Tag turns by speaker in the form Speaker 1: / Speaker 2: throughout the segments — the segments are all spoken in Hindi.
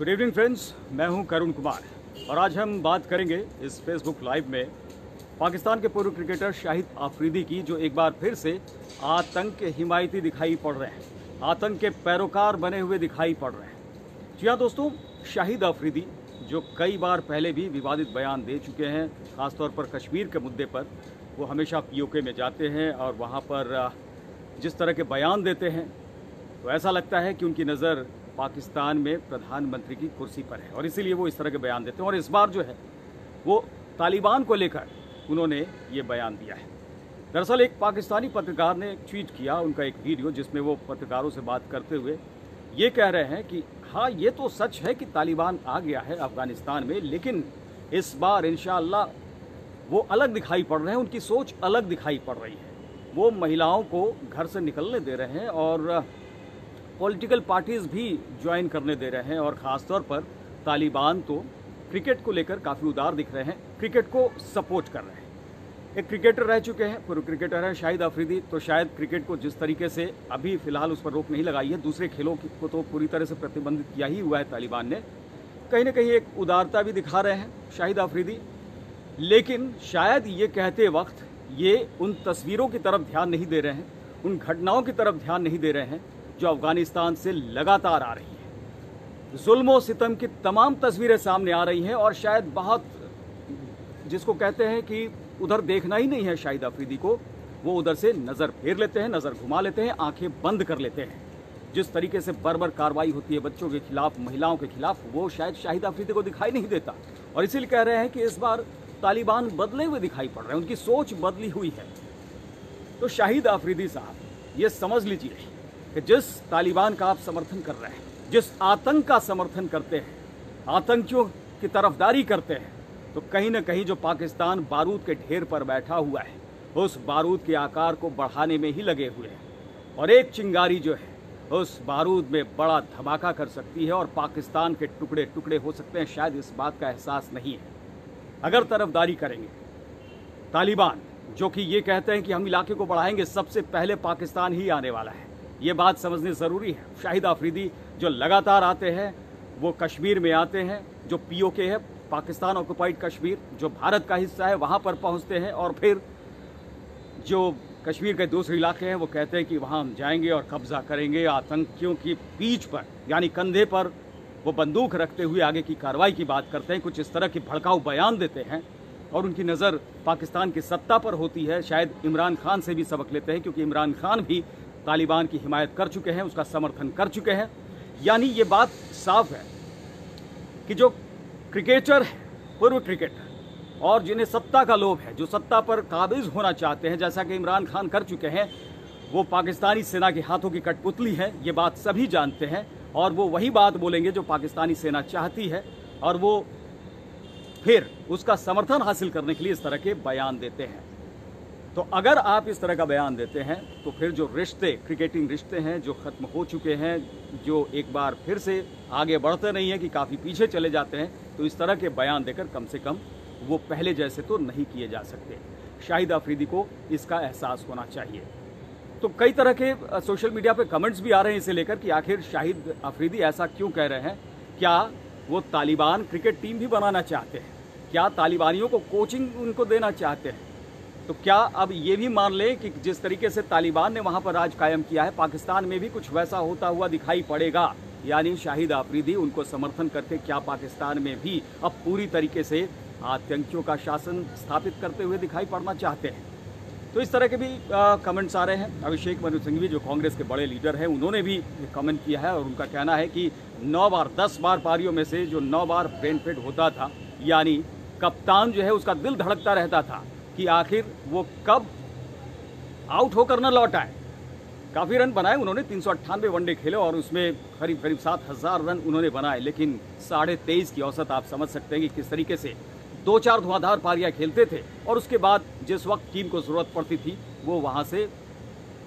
Speaker 1: गुड इवनिंग फ्रेंड्स, मैं हूं करुण कुमार और आज हम बात करेंगे इस फेसबुक लाइव में पाकिस्तान के पूर्व क्रिकेटर शाहिद आफरीदी की, जो एक बार फिर से आतंक के हिमायती दिखाई पड़ रहे हैं, आतंक के पैरोकार बने हुए दिखाई पड़ रहे हैं। जी हाँ दोस्तों, शाहिद आफरीदी जो कई बार पहले भी विवादित बयान दे चुके हैं, ख़ासतौर पर कश्मीर के मुद्दे पर। वो हमेशा पीओके में जाते हैं और वहाँ पर जिस तरह के बयान देते हैं तो ऐसा लगता है कि उनकी नज़र पाकिस्तान में प्रधानमंत्री की कुर्सी पर है और इसीलिए वो इस तरह के बयान देते हैं। और इस बार जो है वो तालिबान को लेकर उन्होंने ये बयान दिया है। दरअसल एक पाकिस्तानी पत्रकार ने ट्वीट किया उनका एक वीडियो, जिसमें वो पत्रकारों से बात करते हुए ये कह रहे हैं कि हाँ, ये तो सच है कि तालिबान आ गया है अफगानिस्तान में, लेकिन इस बार इंशाअल्लाह वो अलग दिखाई पड़ रहे हैं, उनकी सोच अलग दिखाई पड़ रही है। वो महिलाओं को घर से निकलने दे रहे हैं और पॉलिटिकल पार्टीज़ भी ज्वाइन करने दे रहे हैं और ख़ासतौर पर तालिबान तो क्रिकेट को लेकर काफ़ी उदार दिख रहे हैं, क्रिकेट को सपोर्ट कर रहे हैं। एक क्रिकेटर रह चुके हैं, पूर्व क्रिकेटर हैं शाहिद आफरीदी, तो शायद क्रिकेट को जिस तरीके से अभी फ़िलहाल उस पर रोक नहीं लगाई है, दूसरे खेलों को तो पूरी तरह से प्रतिबंधित किया ही हुआ है तालिबान ने। कहीं ना कहीं एक उदारता भी दिखा रहे हैं शाहिद आफरीदी, लेकिन शायद ये कहते वक्त ये उन तस्वीरों की तरफ ध्यान नहीं दे रहे हैं, उन घटनाओं की तरफ ध्यान नहीं दे रहे हैं जो अफगानिस्तान से लगातार आ रही है। जुल्म और सितम की तमाम तस्वीरें सामने आ रही हैं और शायद बहुत, जिसको कहते हैं कि उधर देखना ही नहीं है शाहिद आफरीदी को, वो उधर से नज़र फेर लेते हैं, नज़र घुमा लेते हैं, आंखें बंद कर लेते हैं। जिस तरीके से बर्बर कार्रवाई होती है बच्चों के खिलाफ, महिलाओं के खिलाफ, वो शायद शाहिद आफरीदी को दिखाई नहीं देता और इसीलिए कह रहे हैं कि इस बार तालिबान बदले हुए दिखाई पड़ रहे हैं, उनकी सोच बदली हुई है। तो शाहिद आफरीदी साहब, ये समझ लीजिए कि जिस तालिबान का आप समर्थन कर रहे हैं, जिस आतंक का समर्थन करते हैं, आतंकियों की तरफदारी करते हैं, तो कहीं ना कहीं जो पाकिस्तान बारूद के ढेर पर बैठा हुआ है, उस बारूद के आकार को बढ़ाने में ही लगे हुए हैं और एक चिंगारी जो है उस बारूद में बड़ा धमाका कर सकती है और पाकिस्तान के टुकड़े टुकड़े हो सकते हैं। शायद इस बात का एहसास नहीं है। अगर तरफदारी करेंगे तालिबान, जो कि ये कहते हैं कि हम इलाके को बढ़ाएंगे, सबसे पहले पाकिस्तान ही आने वाला है, ये बात समझनी ज़रूरी है। शाहिद आफरीदी जो लगातार आते हैं, वो कश्मीर में आते हैं, जो पीओके है, पाकिस्तान ऑक्युपाइड कश्मीर, जो भारत का हिस्सा है, वहाँ पर पहुँचते हैं और फिर जो कश्मीर के दूसरे इलाके हैं वो कहते हैं कि वहाँ हम जाएंगे और कब्जा करेंगे। आतंकियों की पीठ पर यानी कंधे पर वो बंदूक रखते हुए आगे की कार्रवाई की बात करते हैं, कुछ इस तरह की भड़काऊ बयान देते हैं और उनकी नज़र पाकिस्तान की सत्ता पर होती है। शायद इमरान खान से भी सबक लेते हैं, क्योंकि इमरान खान भी तालिबान की हिमायत कर चुके हैं, उसका समर्थन कर चुके हैं। यानी ये बात साफ है कि जो क्रिकेटर है, पूर्व क्रिकेटर, और जिन्हें सत्ता का लोभ है, जो सत्ता पर काबिज होना चाहते हैं, जैसा कि इमरान खान कर चुके हैं, वो पाकिस्तानी सेना के हाथों की कठपुतली है, ये बात सभी जानते हैं और वो वही बात बोलेंगे जो पाकिस्तानी सेना चाहती है और वो फिर उसका समर्थन हासिल करने के लिए इस तरह के बयान देते हैं। तो अगर आप इस तरह का बयान देते हैं तो फिर जो रिश्ते, क्रिकेटिंग रिश्ते हैं जो ख़त्म हो चुके हैं, जो एक बार फिर से आगे बढ़ते नहीं हैं कि काफ़ी पीछे चले जाते हैं, तो इस तरह के बयान देकर कम से कम वो पहले जैसे तो नहीं किए जा सकते। शाहिद आफरीदी को इसका एहसास होना चाहिए। तो कई तरह के सोशल मीडिया पे कमेंट्स भी आ रहे हैं इसे लेकर कि आखिर शाहिद आफरीदी ऐसा क्यों कह रहे हैं, क्या वो तालिबान क्रिकेट टीम भी बनाना चाहते हैं, क्या तालिबानियों को कोचिंग उनको देना चाहते हैं, तो क्या अब ये भी मान लें कि जिस तरीके से तालिबान ने वहाँ पर राज कायम किया है, पाकिस्तान में भी कुछ वैसा होता हुआ दिखाई पड़ेगा। यानी शाहिद आफरीदी उनको समर्थन करके क्या पाकिस्तान में भी अब पूरी तरीके से आतंकियों का शासन स्थापित करते हुए दिखाई पड़ना चाहते हैं। तो इस तरह के भी कमेंट्स आ रहे हैं। अभिषेक मनु सिंघवी जो कांग्रेस के बड़े लीडर हैं, उन्होंने भी कमेंट किया है और उनका कहना है कि 9 बार 10 बार पारियों में से जो 9 बार ब्रेन फेड होता था, यानी कप्तान जो है उसका दिल धड़कता रहता था कि आखिर वो कब आउट होकर न लौट आए। काफ़ी रन बनाए उन्होंने, 398 वनडे खेले और उसमें करीब 7,000 रन उन्होंने बनाए, लेकिन 23.5 की औसत आप समझ सकते हैं कि किस तरीके से 2-4 धुआंधार पारियां खेलते थे और उसके बाद जिस वक्त टीम को ज़रूरत पड़ती थी वो वहां से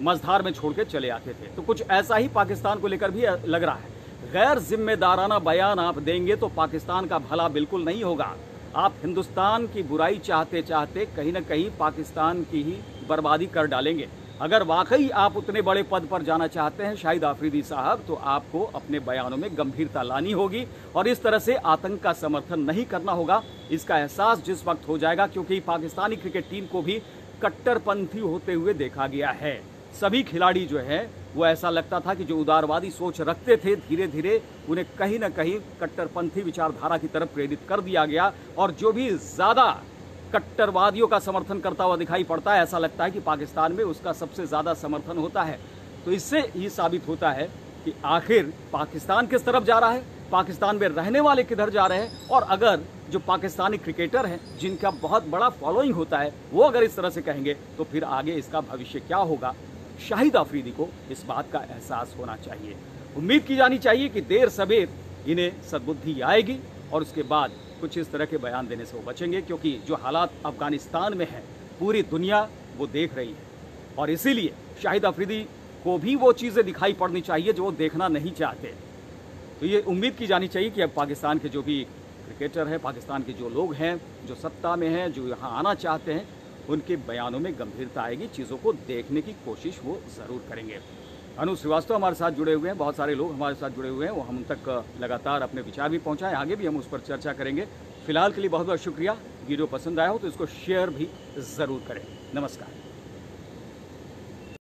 Speaker 1: मझधार में छोड़ के चले आते थे। तो कुछ ऐसा ही पाकिस्तान को लेकर भी लग रहा है। गैर जिम्मेदाराना बयान आप देंगे तो पाकिस्तान का भला बिल्कुल नहीं होगा। आप हिंदुस्तान की बुराई चाहते चाहते कहीं ना कहीं पाकिस्तान की ही बर्बादी कर डालेंगे। अगर वाकई आप उतने बड़े पद पर जाना चाहते हैं शाहिद आफरीदी साहब, तो आपको अपने बयानों में गंभीरता लानी होगी और इस तरह से आतंक का समर्थन नहीं करना होगा। इसका एहसास जिस वक्त हो जाएगा, क्योंकि पाकिस्तानी क्रिकेट टीम को भी कट्टरपंथी होते हुए देखा गया है। सभी खिलाड़ी जो है वो ऐसा लगता था कि जो उदारवादी सोच रखते थे, धीरे धीरे उन्हें कहीं ना कहीं कट्टरपंथी विचारधारा की तरफ प्रेरित कर दिया गया। और जो भी ज़्यादा कट्टरवादियों का समर्थन करता हुआ दिखाई पड़ता है, ऐसा लगता है कि पाकिस्तान में उसका सबसे ज़्यादा समर्थन होता है। तो इससे ये साबित होता है कि आखिर पाकिस्तान किस तरफ जा रहा है, पाकिस्तान में रहने वाले किधर जा रहे हैं। और अगर जो पाकिस्तानी क्रिकेटर हैं जिनका बहुत बड़ा फॉलोइंग होता है, वो अगर इस तरह से कहेंगे तो फिर आगे इसका भविष्य क्या होगा। शाहिद आफरीदी को इस बात का एहसास होना चाहिए। उम्मीद की जानी चाहिए कि देर सवेर इन्हें सद्बुद्धि आएगी और उसके बाद कुछ इस तरह के बयान देने से वो बचेंगे, क्योंकि जो हालात अफगानिस्तान में हैं पूरी दुनिया वो देख रही है और इसीलिए शाहिद आफरीदी को भी वो चीज़ें दिखाई पड़नी चाहिए जो वो देखना नहीं चाहते। तो ये उम्मीद की जानी चाहिए कि अब पाकिस्तान के जो भी क्रिकेटर हैं, पाकिस्तान के जो लोग हैं, जो सत्ता में हैं, जो यहाँ आना चाहते हैं, उनके बयानों में गंभीरता आएगी। चीज़ों को देखने की कोशिश वो ज़रूर करेंगे। अनु श्रीवास्तव हमारे साथ जुड़े हुए हैं, बहुत सारे लोग हमारे साथ जुड़े हुए हैं, वो हम तक लगातार अपने विचार भी पहुंचाएं। आगे भी हम उस पर चर्चा करेंगे। फिलहाल के लिए बहुत बहुत शुक्रिया। वीडियो पसंद आया हो तो इसको शेयर भी ज़रूर करें। नमस्कार।